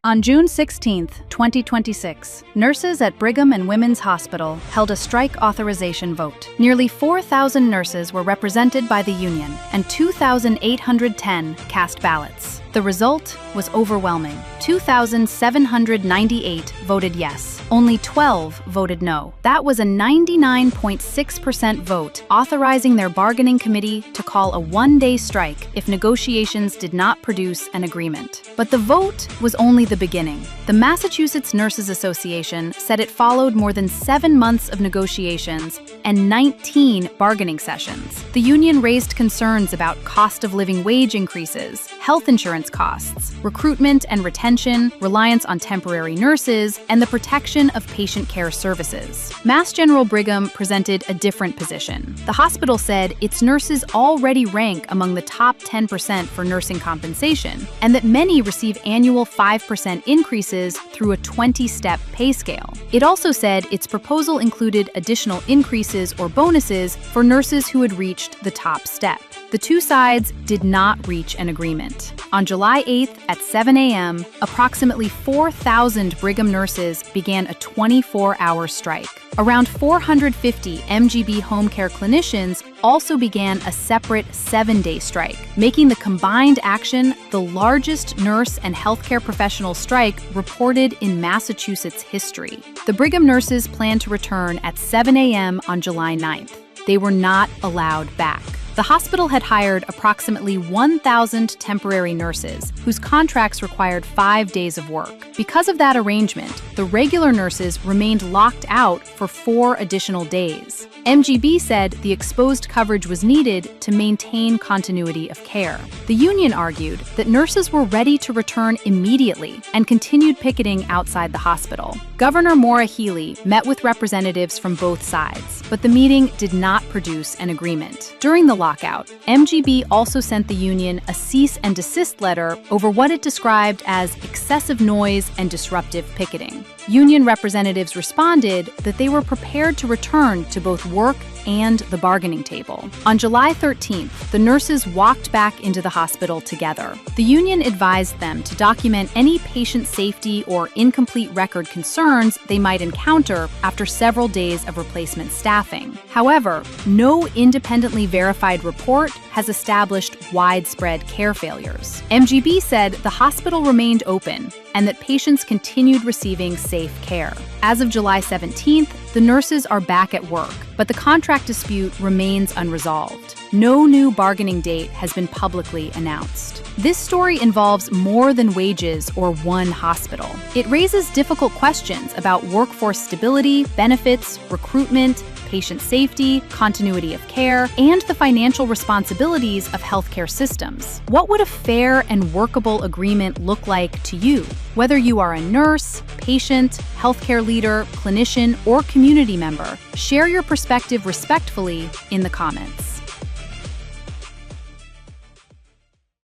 On June 16, 2026, nurses at Brigham and Women's Hospital held a strike authorization vote. Nearly 4,000 nurses were represented by the union, and 2,810 cast ballots. The result was overwhelming. 2,798 voted yes. Only 12 voted no. That was a 99.6% vote, authorizing their bargaining committee to call a one-day strike if negotiations did not produce an agreement. But the vote was only the beginning. The Massachusetts Nurses Association said it followed more than 7 months of negotiations and 19 bargaining sessions. The union raised concerns about cost of living wage increases, health insurance costs, recruitment and retention, reliance on temporary nurses, and the protection of patient care services. Mass General Brigham presented a different position. The hospital said its nurses already rank among the top 10% for nursing compensation, and that many receive annual 5% increases through a 20-step pay scale. It also said its proposal included additional increases or bonuses for nurses who had reached the top step. The two sides did not reach an agreement. On July 8th at 7 a.m., approximately 4,000 Brigham nurses began a 24-hour strike. Around 450 MGB home care clinicians also began a separate 7-day strike, making the combined action the largest nurse and healthcare professional strike reported in Massachusetts history. The Brigham nurses plan to return at 7 a.m. on July 9th. They were not allowed back. The hospital had hired approximately 1,000 temporary nurses, whose contracts required 5 days of work. Because of that arrangement, the regular nurses remained locked out for 4 additional days. MGB said the exposed coverage was needed to maintain continuity of care. The union argued that nurses were ready to return immediately and continued picketing outside the hospital. Governor Maura Healey met with representatives from both sides, but the meeting did not produce an agreement. During the lockout, MGB also sent the union a cease and desist letter over what it described as excessive noise and disruptive picketing. Union representatives responded that they were prepared to return to both work and the bargaining table. On July 13th, the nurses walked back into the hospital together. The union advised them to document any patient safety or incomplete record concerns they might encounter after several days of replacement staffing. However, no independently verified report has established widespread care failures. MGB said the hospital remained open and that patients continued receiving safe care. As of July 17th, the nurses are back at work, but the contract dispute remains unresolved. No new bargaining date has been publicly announced. This story involves more than wages or one hospital. It raises difficult questions about workforce stability, benefits, recruitment, patient safety, continuity of care, and the financial responsibilities of healthcare systems. What would a fair and workable agreement look like to you? Whether you are a nurse, patient, healthcare leader, clinician, or community member, share your perspective respectfully in the comments.